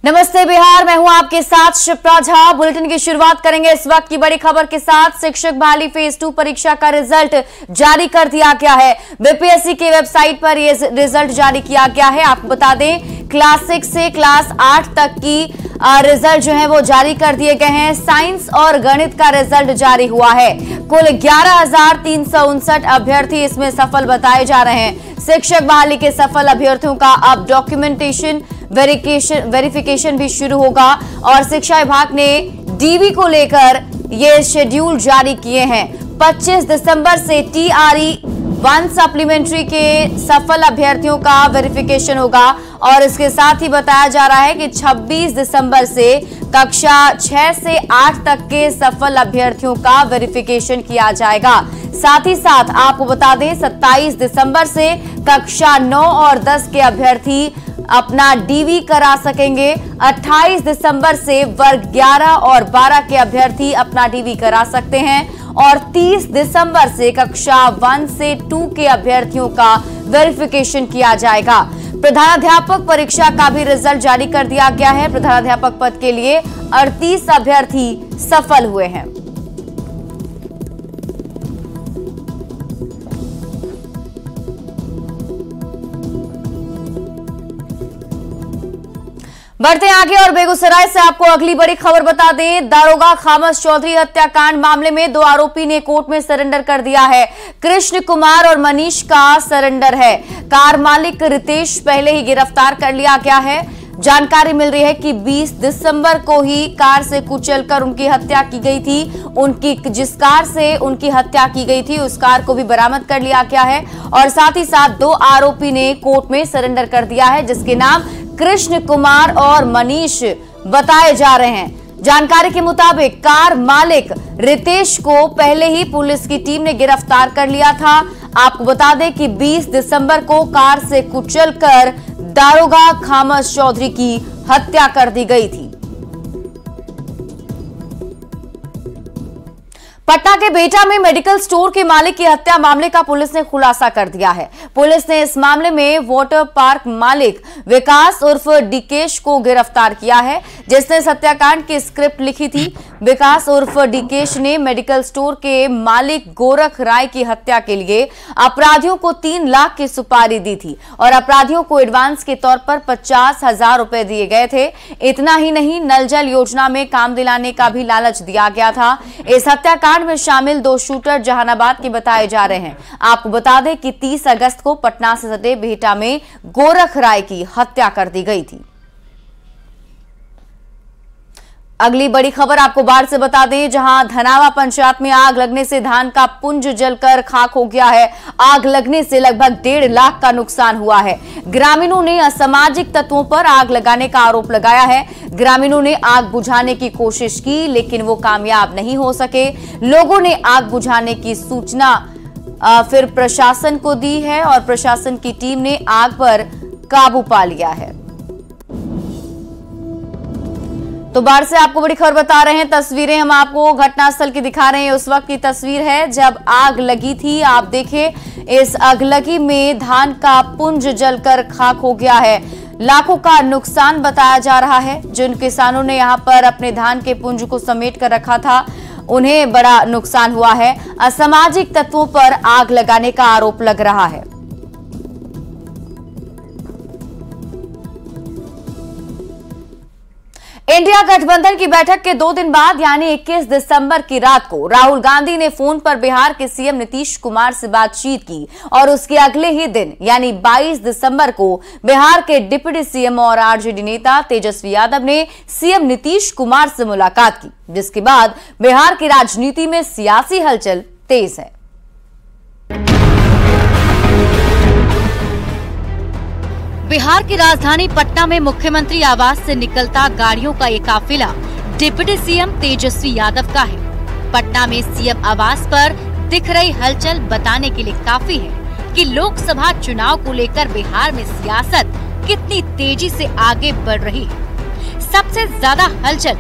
नमस्ते बिहार, मैं हूं आपके साथ शिप्रा झा। बुलेटिन की शुरुआत करेंगे इस वक्त की बड़ी खबर के साथ। शिक्षक बहाली फेज 2 परीक्षा का रिजल्ट जारी कर दिया गया है। बीपीएससी की वेबसाइट पर यह रिजल्ट जारी किया गया है। आपको बता दें, क्लास 6 से क्लास 8 तक की रिजल्ट जो है वो जारी कर दिए गए हैं। साइंस और गणित का रिजल्ट जारी हुआ है। कुल 11,359 अभ्यर्थी इसमें सफल बताए जा रहे हैं। शिक्षक बहाली के सफल अभ्यर्थियों का अब डॉक्यूमेंटेशन वेरिफिकेशन भी शुरू होगा और शिक्षा विभाग ने डीवी को लेकर ये शेड्यूल जारी किए हैं। 25 दिसंबर से TRE 1 सप्लीमेंट्री के सफल अभ्यर्थियों का वेरिफिकेशन होगा और इसके साथ ही बताया जा रहा है कि 26 दिसंबर से कक्षा 6 से 8 तक के सफल अभ्यर्थियों का वेरिफिकेशन किया जाएगा। साथ ही साथ आपको बता दें, 27 दिसंबर से कक्षा 9 और 10 के अभ्यर्थी अपना डीवी करा सकेंगे। 28 दिसंबर से वर्ग 11 और 12 के अभ्यर्थी अपना डीवी करा सकते हैं और 30 दिसंबर से कक्षा 1 से 2 के अभ्यर्थियों का वेरिफिकेशन किया जाएगा। प्रधानाध्यापक परीक्षा का भी रिजल्ट जारी कर दिया गया है। प्रधानाध्यापक पद के लिए 38 अभ्यर्थी सफल हुए हैं। बढ़ते आगे और बेगूसराय से आपको अगली बड़ी खबर बता दें। दारोगा खामस चौधरी हत्याकांड मामले में 2 आरोपी ने कोर्ट में सरेंडर कर दिया है। कृष्ण कुमार और मनीष का सरेंडर है। कार मालिक रितेश पहले ही गिरफ्तार कर लिया गया है। जानकारी मिल रही है कि 20 दिसंबर को ही कार से कुचलकर उनकी हत्या की गई थी। जिस कार से उनकी हत्या की गई थी उस कार को भी बरामद कर लिया गया है और साथ ही साथ 2 आरोपी ने कोर्ट में सरेंडर कर दिया है, जिसके नाम कृष्ण कुमार और मनीष बताए जा रहे हैं। जानकारी के मुताबिक कार मालिक रितेश को पहले ही पुलिस की टीम ने गिरफ्तार कर लिया था। आपको बता दें कि 20 दिसंबर को कार से कुचलकर दारोगा खामस चौधरी की हत्या कर दी गई थी। पटना के बेटा में मेडिकल स्टोर के मालिक की हत्या मामले का पुलिस ने खुलासा कर दिया है। पुलिस ने इस मामले में वाटर पार्क मालिक विकास उर्फ डिकेश को गिरफ्तार किया है, जिसने इस हत्याकांड की स्क्रिप्ट लिखी थी। विकास उर्फ डिकेश ने मेडिकल स्टोर के मालिक गोरख राय की हत्या के लिए अपराधियों को 3 लाख की सुपारी दी थी और अपराधियों को एडवांस के तौर पर 50,000 रुपए दिए गए थे। इतना ही नहीं, नल जल योजना में काम दिलाने का भी लालच दिया गया था। इस हत्याकांड में शामिल 2 शूटर जहानाबाद के बताए जा रहे हैं। आपको बता दें कि 30 अगस्त को पटना से सटे बिहटा में गोरख राय की हत्या कर दी गई थी। अगली बड़ी खबर आपको बाढ़ से बता दें, जहां धनावा पंचायत में आग लगने से धान का पुंज जलकर खाक हो गया है। आग लगने से लगभग 1.5 लाख का नुकसान हुआ है। ग्रामीणों ने असामाजिक तत्वों पर आग लगाने का आरोप लगाया है। ग्रामीणों ने आग बुझाने की कोशिश की, लेकिन वो कामयाब नहीं हो सके। लोगों ने आग बुझाने की सूचना फिर प्रशासन को दी है और प्रशासन की टीम ने आग पर काबू पा लिया है। तो बाढ़ से आपको बड़ी खबर बता रहे हैं। तस्वीरें हम आपको घटनास्थल की दिखा रहे हैं। उस वक्त की तस्वीर है जब आग लगी थी। आप देखिए, इस अगलगी में धान का पुंज जलकर खाक हो गया है। लाखों का नुकसान बताया जा रहा है। जिन किसानों ने यहां पर अपने धान के पुंज को समेट कर रखा था, उन्हें बड़ा नुकसान हुआ है। असामाजिक तत्वों पर आग लगाने का आरोप लग रहा है। इंडिया गठबंधन की बैठक के 2 दिन बाद यानी 21 दिसंबर की रात को राहुल गांधी ने फोन पर बिहार के सीएम नीतीश कुमार से बातचीत की और उसके अगले ही दिन यानी 22 दिसंबर को बिहार के डिप्टी सीएम और आरजेडी नेता तेजस्वी यादव ने सीएम नीतीश कुमार से मुलाकात की, जिसके बाद बिहार की राजनीति में सियासी हलचल तेज है। बिहार की राजधानी पटना में मुख्यमंत्री आवास से निकलता गाड़ियों का ये काफिला डिप्टी सीएम तेजस्वी यादव का है। पटना में सीएम आवास पर दिख रही हलचल बताने के लिए काफी है कि लोकसभा चुनाव को लेकर बिहार में सियासत कितनी तेजी से आगे बढ़ रही है। सबसे ज्यादा हलचल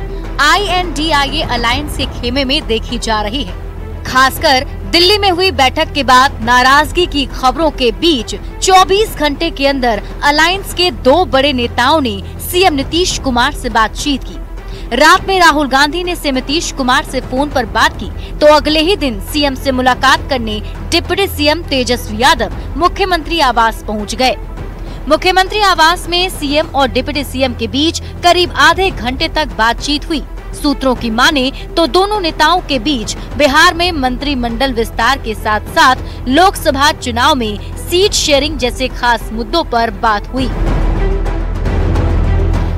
INDIA अलायंस के खेमे में देखी जा रही है। खासकर दिल्ली में हुई बैठक के बाद नाराजगी की खबरों के बीच 24 घंटे के अंदर अलायंस के 2 बड़े नेताओं ने सीएम नीतीश कुमार से बातचीत की। रात में राहुल गांधी ने सीएम नीतीश कुमार से फोन पर बात की तो अगले ही दिन सीएम से मुलाकात करने डिप्टी सीएम तेजस्वी यादव मुख्यमंत्री आवास पहुंच गए। मुख्यमंत्री आवास में सीएम और डिप्टी सीएम के बीच करीब आधे घंटे तक बातचीत हुई। सूत्रों की माने तो दोनों नेताओं के बीच बिहार में मंत्रिमंडल विस्तार के साथ साथ लोकसभा चुनाव में सीट शेयरिंग जैसे खास मुद्दों पर बात हुई।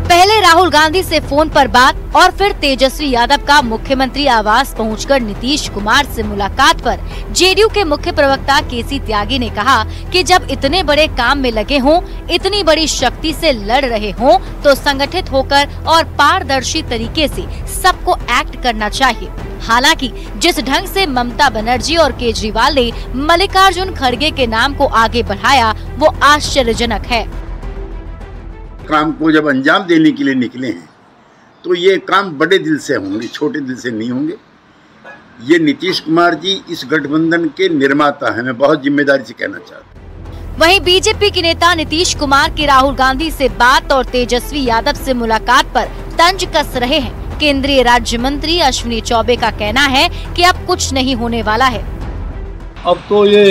पहले राहुल गांधी से फोन पर बात और फिर तेजस्वी यादव का मुख्यमंत्री आवास पहुंचकर नीतीश कुमार से मुलाकात पर जेडीयू के मुख्य प्रवक्ता केसी त्यागी ने कहा कि जब इतने बड़े काम में लगे हों, इतनी बड़ी शक्ति से लड़ रहे हों, तो संगठित होकर और पारदर्शी तरीके से सबको एक्ट करना चाहिए। हालांकि जिस ढंग से ममता बनर्जी और केजरीवाल ने मल्लिकार्जुन खड़गे के नाम को आगे बढ़ाया वो आश्चर्यजनक है। काम को जब अंजाम देने के लिए निकले हैं तो ये काम बड़े दिल से होंगे, छोटे दिल से नहीं होंगे। ये नीतीश कुमार जी इस गठबंधन के निर्माता हैं, मैं बहुत जिम्मेदारी से कहना चाहता हूँ। वहीं बीजेपी के नेता नीतीश कुमार की राहुल गांधी से बात और तेजस्वी यादव से मुलाकात पर तंज कस रहे हैं। केंद्रीय राज्य मंत्री अश्विनी चौबे का कहना है कि अब कुछ नहीं होने वाला है। अब तो ये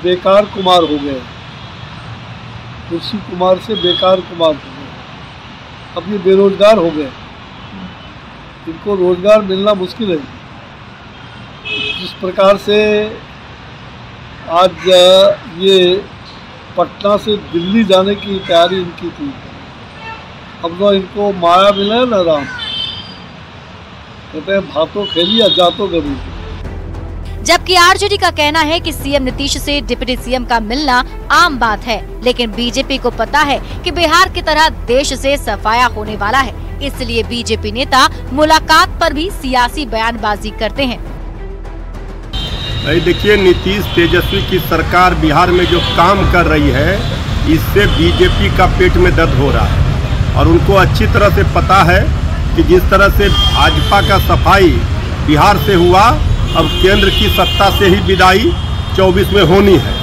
बेकार कुमार हो गए, कुर्सी कुमार से बेकार कुमार हो गए। अब ये बेरोजगार हो गए, इनको रोजगार मिलना मुश्किल है। जिस प्रकार से आज ये पटना से दिल्ली जाने की तैयारी इनकी थी, अब ना इनको माया मिला ना राम, कहते हैं भातो खेलिया जातो गरीब। जबकि आरजेडी का कहना है कि सीएम नीतीश से डिप्टी सीएम का मिलना आम बात है, लेकिन बीजेपी को पता है कि बिहार की तरह देश से सफाया होने वाला है, इसलिए बीजेपी नेता मुलाकात पर भी सियासी बयानबाजी करते हैं। देखिए, नीतीश तेजस्वी की सरकार बिहार में जो काम कर रही है, इससे बीजेपी का पेट में दर्द हो रहा है और उनको अच्छी तरह से पता है कि जिस तरह से भाजपा का सफाई बिहार से हुआ, अब केंद्र की सत्ता से ही विदाई 24 में होनी है।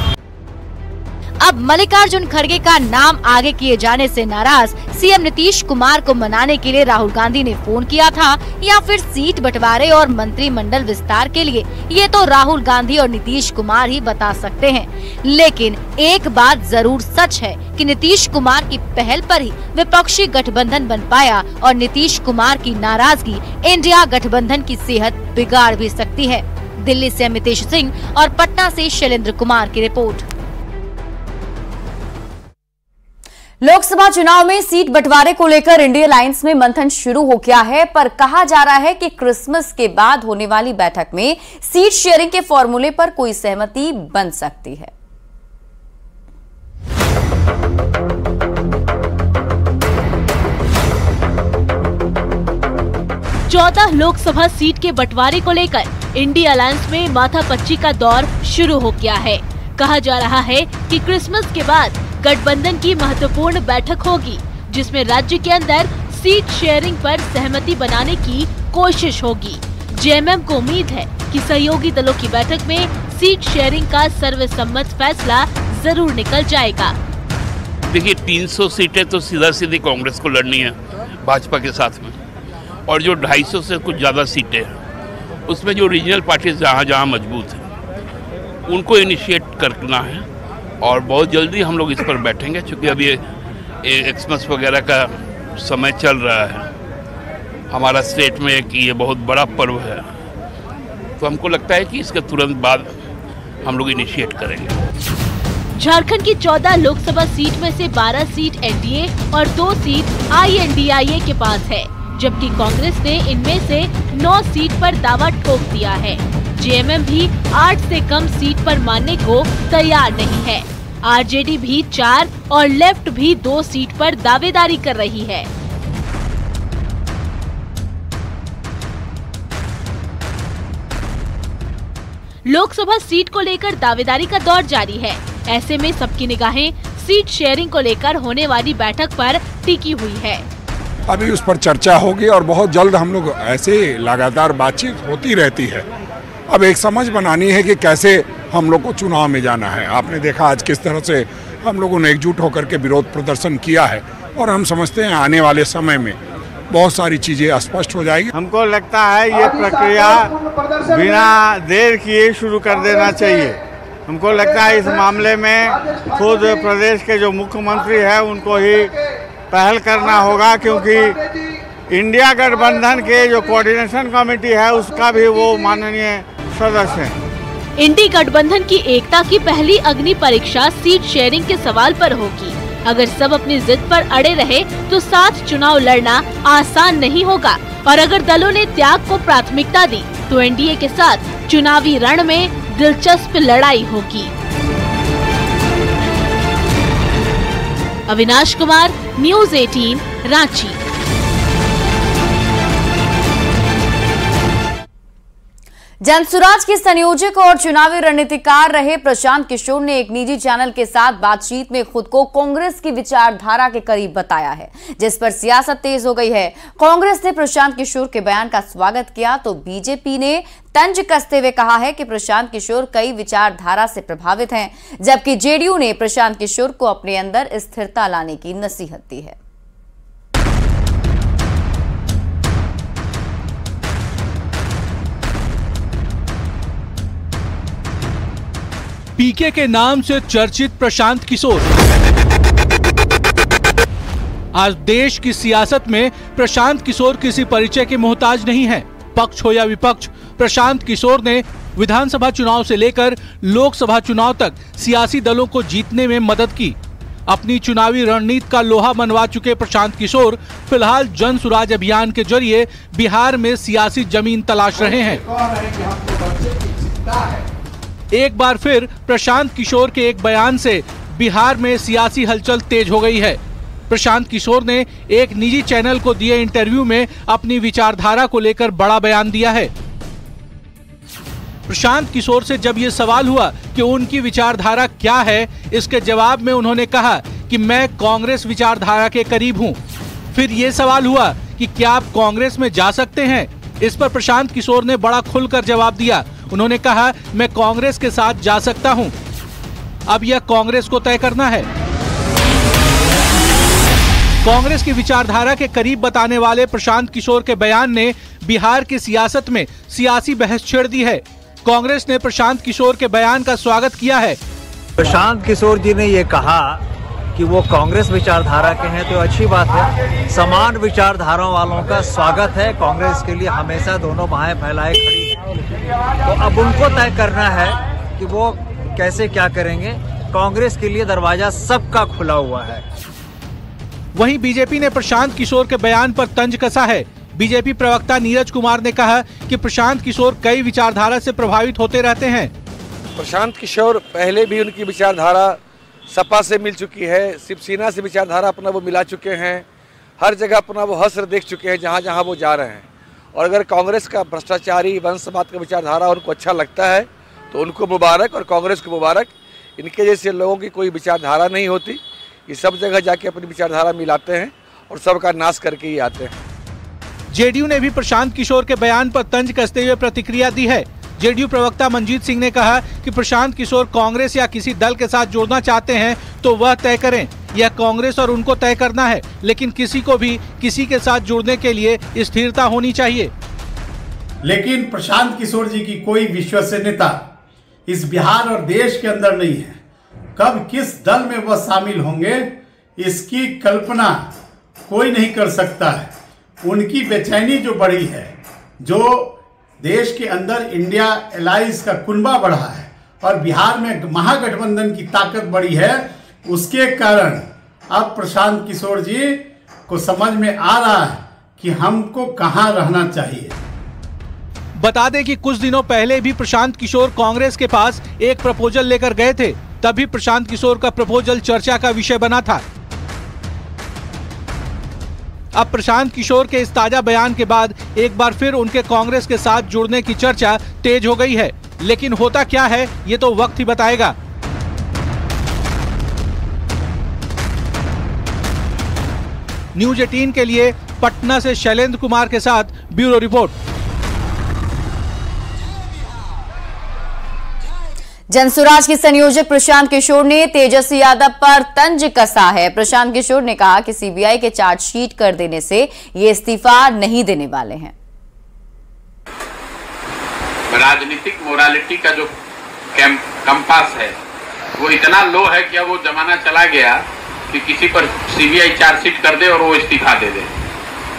अब मल्लिकार्जुन खड़गे का नाम आगे किए जाने से नाराज सीएम नीतीश कुमार को मनाने के लिए राहुल गांधी ने फोन किया था या फिर सीट बंटवारे और मंत्रिमंडल विस्तार के लिए, ये तो राहुल गांधी और नीतीश कुमार ही बता सकते हैं। लेकिन एक बात जरूर सच है कि नीतीश कुमार की पहल पर ही विपक्षी गठबंधन बन पाया और नीतीश कुमार की नाराजगी इंडिया गठबंधन की सेहत बिगाड़ भी सकती है। दिल्ली से अमितेश सिंह और पटना से शैलेंद्र कुमार की रिपोर्ट। लोकसभा चुनाव में सीट बंटवारे को लेकर इंडिया अलायंस में मंथन शुरू हो गया है, पर कहा जा रहा है कि क्रिसमस के बाद होने वाली बैठक में सीट शेयरिंग के फॉर्मूले पर कोई सहमति बन सकती है। चौदह लोकसभा सीट के बंटवारे को लेकर इंडिया अलायंस में माथापच्ची का दौर शुरू हो गया है। कहा जा रहा है कि क्रिसमस के बाद गठबंधन की महत्वपूर्ण बैठक होगी, जिसमें राज्य के अंदर सीट शेयरिंग पर सहमति बनाने की कोशिश होगी। जेएमएम को उम्मीद है कि सहयोगी दलों की बैठक में सीट शेयरिंग का सर्वसम्मत फैसला जरूर निकल जाएगा। देखिए, 300 सीटें तो सीधा सीधी कांग्रेस को लड़नी है भाजपा के साथ में, और जो 250 से कुछ ज्यादा सीटें हैं उसमें जो रीजनल पार्टीज जहाँ मजबूत हैं उनको इनिशिएट करना है, और बहुत जल्दी हम लोग इस पर बैठेंगे। चूँकि अभी एक्समस वगैरह का समय चल रहा है हमारा स्टेट में, कि ये बहुत बड़ा पर्व है, तो हमको लगता है कि इसके तुरंत बाद हम लोग इनिशिएट करेंगे। झारखंड की 14 लोकसभा सीट में से 12 सीट एनडीए और 2 सीट आईएनडीआईए के पास है, जबकि कांग्रेस ने इनमें से 9 सीट पर दावा ठोक दिया है। जेएमएम भी 8 से कम सीट पर मानने को तैयार नहीं है। आरजेडी भी 4 और लेफ्ट भी 2 सीट पर दावेदारी कर रही है। लोकसभा सीट को लेकर दावेदारी का दौर जारी है। ऐसे में सबकी निगाहें सीट शेयरिंग को लेकर होने वाली बैठक पर टिकी हुई है। अभी उस पर चर्चा होगी और बहुत जल्द हम लोग ऐसे लगातार बातचीत होती रहती है। अब एक समझ बनानी है कि कैसे हम लोग को चुनाव में जाना है। आपने देखा आज किस तरह से हम लोगों ने एकजुट होकर के विरोध प्रदर्शन किया है। और हम समझते हैं आने वाले समय में बहुत सारी चीज़ें स्पष्ट हो जाएगी। हमको लगता है ये प्रक्रिया बिना देर किए शुरू कर देना चाहिए। हमको लगता है इस मामले में खुद प्रदेश के जो मुख्यमंत्री हैं उनको ही पहल करना होगा, क्योंकि इंडिया गठबंधन के जो कोऑर्डिनेशन कमेटी है उसका भी वो माननीय सदस्य हैं। इंडी गठबंधन की एकता की पहली अग्नि परीक्षा सीट शेयरिंग के सवाल पर होगी। अगर सब अपनी जिद पर अड़े रहे तो साथ चुनाव लड़ना आसान नहीं होगा, और अगर दलों ने त्याग को प्राथमिकता दी तो एनडीए के साथ चुनावी रण में दिलचस्प लड़ाई होगी। अविनाश कुमार, न्यूज़ 18, रांची। जनसुराज के संयोजक और चुनावी रणनीतिकार रहे प्रशांत किशोर ने एक निजी चैनल के साथ बातचीत में खुद को कांग्रेस की विचारधारा के करीब बताया है, जिस पर सियासत तेज हो गई है। कांग्रेस ने प्रशांत किशोर के बयान का स्वागत किया तो बीजेपी ने तंज कसते हुए कहा है कि प्रशांत किशोर कई विचारधारा से प्रभावित हैं, जबकि जेडीयू ने प्रशांत किशोर को अपने अंदर स्थिरता लाने की नसीहत दी है। पीके के नाम से चर्चित प्रशांत किशोर आज देश की सियासत में प्रशांत किशोर किसी परिचय के मोहताज नहीं है। पक्ष हो या विपक्ष, प्रशांत किशोर ने विधानसभा चुनाव से लेकर लोकसभा चुनाव तक सियासी दलों को जीतने में मदद की। अपनी चुनावी रणनीति का लोहा मनवा चुके प्रशांत किशोर फिलहाल जन सुराज अभियान के जरिए बिहार में सियासी जमीन तलाश रहे हैं। एक बार फिर प्रशांत किशोर के एक बयान से बिहार में सियासी हलचल तेज हो गई है। प्रशांत किशोर ने एक निजी चैनल को दिए इंटरव्यू में अपनी विचारधारा को लेकर बड़ा बयान दिया है। प्रशांत किशोर से जब ये सवाल हुआ कि उनकी विचारधारा क्या है, इसके जवाब में उन्होंने कहा कि मैं कांग्रेस विचारधारा के करीब हूं। फिर ये सवाल हुआ कि क्या आप कांग्रेस में जा सकते हैं। इस पर प्रशांत किशोर ने बड़ा खुलकर जवाब दिया। उन्होंने कहा, मैं कांग्रेस के साथ जा सकता हूं। अब यह कांग्रेस को तय करना है। कांग्रेस की विचारधारा के करीब बताने वाले प्रशांत किशोर के बयान ने बिहार की सियासत में सियासी बहस छेड़ दी है। कांग्रेस ने प्रशांत किशोर के बयान का स्वागत किया है। प्रशांत किशोर जी ने ये कहा कि वो कांग्रेस विचारधारा के हैं तो अच्छी बात है। समान विचारधाराओं वालों का स्वागत है। कांग्रेस के लिए हमेशा दोनों बाहें फैलाए खड़ी है। तो अब उनको तय करना है कि वो कैसे क्या करेंगे। कांग्रेस के लिए दरवाजा सबका खुला हुआ है। वहीं बीजेपी ने प्रशांत किशोर के बयान पर तंज कसा है। बीजेपी प्रवक्ता नीरज कुमार ने कहा कि प्रशांत किशोर कई विचारधारा से प्रभावित होते रहते हैं। प्रशांत किशोर पहले भी उनकी विचारधारा सपा से मिल चुकी है, शिवसेना से विचारधारा अपना वो मिला चुके हैं। हर जगह अपना वो हश्र देख चुके हैं जहाँ जहाँ वो जा रहे हैं। और अगर कांग्रेस का भ्रष्टाचारी वंशवाद का विचारधारा उनको अच्छा लगता है तो उनको मुबारक और कांग्रेस को मुबारक। इनके जैसे लोगों की कोई विचारधारा नहीं होती। ये सब जगह जाके अपनी विचारधारा मिलाते हैं और सबका नाश करके ही आते हैं। जेडीयू ने भी प्रशांत किशोर के बयान पर तंज कसते हुए प्रतिक्रिया दी है। जेडीयू प्रवक्ता मंजीत सिंह ने कहा कि प्रशांत किशोर कांग्रेस या किसी दल के साथ जुड़ना चाहते हैं तो वह तय करें। यह कांग्रेस और उनको तय करना है, लेकिन किसी को भी किसी के साथ जुड़ने के लिए स्थिरता होनी चाहिए। लेकिन प्रशांत किशोर जी की कोई विश्वसनीयता इस बिहार और देश के अंदर नहीं है। कब किस दल में वह शामिल होंगे इसकी कल्पना कोई नहीं कर सकता है। उनकी बेचैनी जो बढ़ी है, जो देश के अंदर इंडिया एलायंस का कुनबा बढ़ा है और बिहार में महागठबंधन की ताकत बढ़ी है, उसके कारण अब प्रशांत किशोर जी को समझ में आ रहा है कि हमको कहां रहना चाहिए। बता दें कि कुछ दिनों पहले भी प्रशांत किशोर कांग्रेस के पास एक प्रपोजल लेकर गए थे। तभी प्रशांत किशोर का प्रपोजल चर्चा का विषय बना था। अब प्रशांत किशोर के इस ताजा बयान के बाद एक बार फिर उनके कांग्रेस के साथ जुड़ने की चर्चा तेज हो गई है। लेकिन होता क्या है ये तो वक्त ही बताएगा। न्यूज़ 18 के लिए पटना से शैलेंद्र कुमार के साथ ब्यूरो रिपोर्ट। जनसुराज के संयोजक प्रशांत किशोर ने तेजस्वी यादव पर तंज कसा है। प्रशांत किशोर ने कहा कि सीबीआई के चार्जशीट कर देने से ये इस्तीफा नहीं देने वाले हैं। राजनीतिक मोरालिटी का जो कंपास है वो इतना लो है कि अब वो जमाना चला गया कि किसी पर सीबीआई चार्जशीट कर दे और वो इस्तीफा दे दे।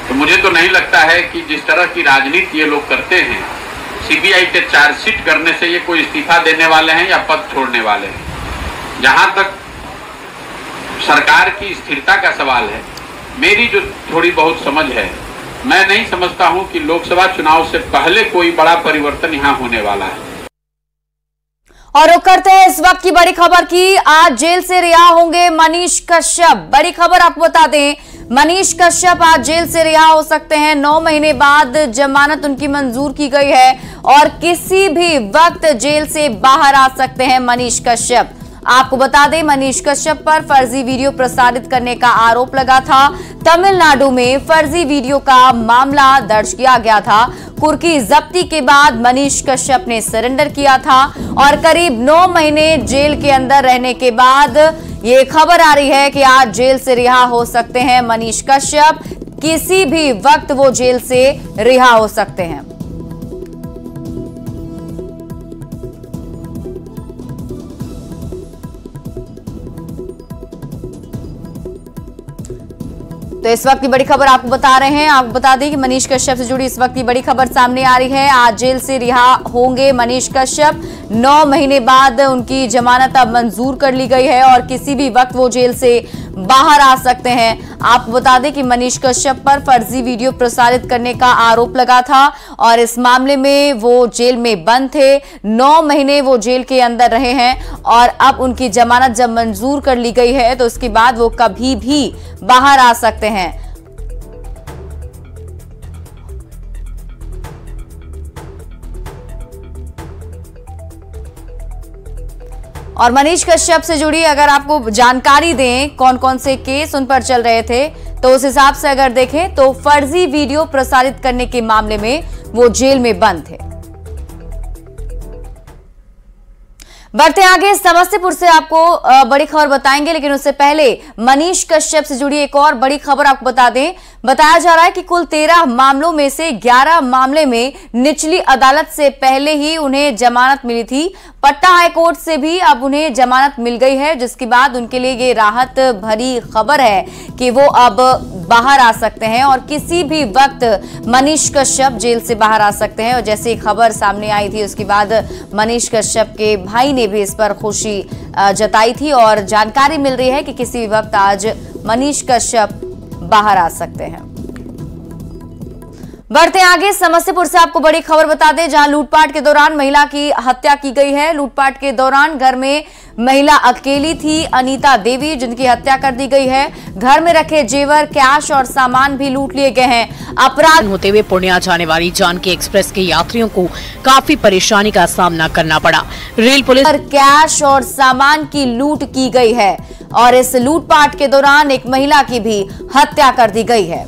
तो मुझे तो नहीं लगता है कि जिस तरह की राजनीति ये लोग करते हैं, सीबीआई के चार्जशीट करने से ये कोई इस्तीफा देने वाले हैं या पद छोड़ने वाले हैं। जहां तक सरकार की स्थिरता का सवाल है, मेरी जो थोड़ी बहुत समझ है, मैं नहीं समझता हूं कि लोकसभा चुनाव से पहले कोई बड़ा परिवर्तन यहां होने वाला है। और रुक करते हैं इस वक्त की बड़ी खबर की। आज जेल से रिहा होंगे मनीष कश्यप। बड़ी खबर आपको बता दें, मनीष कश्यप आज जेल से रिहा हो सकते हैं। 9 महीने बाद जमानत उनकी मंजूर की गई है और किसी भी वक्त जेल से बाहर आ सकते हैं मनीष कश्यप। आपको बता दें, मनीष कश्यप पर फर्जी वीडियो प्रसारित करने का आरोप लगा था। तमिलनाडु में फर्जी वीडियो का मामला दर्ज किया गया था। कुर्की जब्ती के बाद मनीष कश्यप ने सरेंडर किया था और करीब 9 महीने जेल के अंदर रहने के बाद ये खबर आ रही है कि आज जेल से रिहा हो सकते हैं मनीष कश्यप। किसी भी वक्त वो जेल से रिहा हो सकते हैं। तो इस वक्त की बड़ी खबर आपको बता रहे हैं। आपको बता दें कि मनीष कश्यप से जुड़ी इस वक्त की बड़ी खबर सामने आ रही है। आज जेल से रिहा होंगे मनीष कश्यप। 9 महीने बाद उनकी जमानत अब मंजूर कर ली गई है और किसी भी वक्त वो जेल से बाहर आ सकते हैं। आपको बता दें कि मनीष कश्यप पर फर्जी वीडियो प्रसारित करने का आरोप लगा था और इस मामले में वो जेल में बंद थे। 9 महीने वो जेल के अंदर रहे हैं और अब उनकी जमानत जब मंजूर कर ली गई है तो उसके बाद वो कभी भी बाहर आ सकते हैं। और मनीष कश्यप से जुड़ी अगर आपको जानकारी दें कौन कौन से केस उन पर चल रहे थे, तो उस हिसाब से अगर देखें तो फर्जी वीडियो प्रसारित करने के मामले में वो जेल में बंद थे। बढ़ते आगे, समस्तीपुर से आपको बड़ी खबर बताएंगे, लेकिन उससे पहले मनीष कश्यप से जुड़ी एक और बड़ी खबर आपको बता दें। बताया जा रहा है कि कुल 13 मामलों में से 11 मामले में निचली अदालत से पहले ही उन्हें जमानत मिली थी। पटना हाईकोर्ट से भी अब उन्हें जमानत मिल गई है, जिसके बाद उनके लिए ये राहत भरी खबर है कि वो अब बाहर आ सकते हैं और किसी भी वक्त मनीष कश्यप जेल से बाहर आ सकते हैं। और जैसे ही खबर सामने आई थी उसके बाद मनीष कश्यप के भाई ने भी इस पर खुशी जताई थी और जानकारी मिल रही है कि किसी भी वक्त आज मनीष कश्यप बाहर आ सकते हैं। बढ़ते आगे, समस्तीपुर से आपको बड़ी खबर बता दें, जहां लूटपाट के दौरान महिला की हत्या की गई है। लूटपाट के दौरान घर में महिला अकेली थी, अनीता देवी, जिनकी हत्या कर दी गई है। घर में रखे जेवर, कैश और सामान भी लूट लिए गए हैं। अपराध होते हुए पूर्णिया जाने वाली जानकी एक्सप्रेस के यात्रियों को काफी परेशानी का सामना करना पड़ा। रेल पुलिस पर कैश और सामान की लूट की गई है और इस लूटपाट के दौरान एक महिला की भी हत्या कर दी गई है।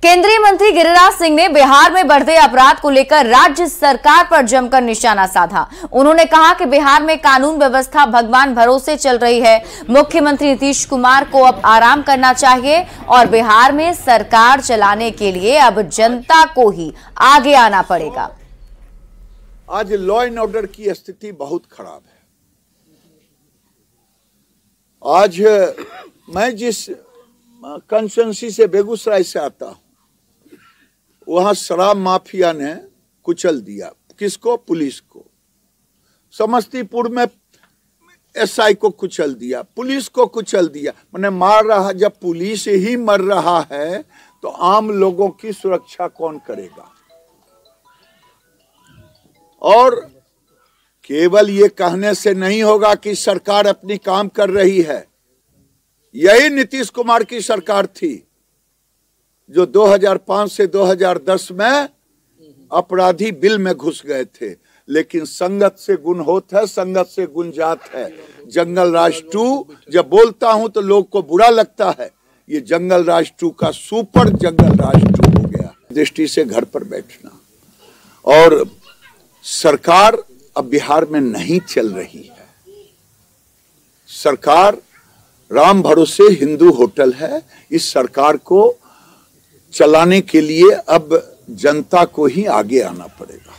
केंद्रीय मंत्री गिरिराज सिंह ने बिहार में बढ़ते अपराध को लेकर राज्य सरकार पर जमकर निशाना साधा। उन्होंने कहा कि बिहार में कानून व्यवस्था भगवान भरोसे चल रही है। मुख्यमंत्री नीतीश कुमार को अब आराम करना चाहिए और बिहार में सरकार चलाने के लिए अब जनता को ही आगे आना पड़ेगा। आज लॉ एंड ऑर्डर की स्थिति बहुत खराब है। आज मैं जिस कंस्टिट्यूंसी से बेगूसराय से आता हूं, वहां शराब माफिया ने कुचल दिया। किसको? पुलिस को। समस्तीपुर में एसआई को कुचल दिया, पुलिस को कुचल दिया। मैंने मार रहा, जब पुलिस ही मर रहा है तो आम लोगों की सुरक्षा कौन करेगा? और केवल ये कहने से नहीं होगा कि सरकार अपनी काम कर रही है। यही नीतीश कुमार की सरकार थी जो 2005 से 2010 में अपराधी बिल में घुस गए थे। लेकिन संगत से गुण होत है, संगत से गुण जात है। जंगल राज 2 जब बोलता हूं तो लोग को बुरा लगता है। ये जंगल राज 2 का सुपर जंगल राज 2 हो गया। दृष्टि से घर पर बैठना, और सरकार अब बिहार में नहीं चल रही है। सरकार राम भरोसे हिंदू होटल है। इस सरकार को चलाने के लिए अब जनता को ही आगे आना पड़ेगा।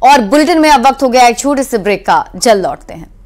और बुलेटिन में अब वक्त हो गया एक छोटे से ब्रेक का, जल्द लौटते हैं।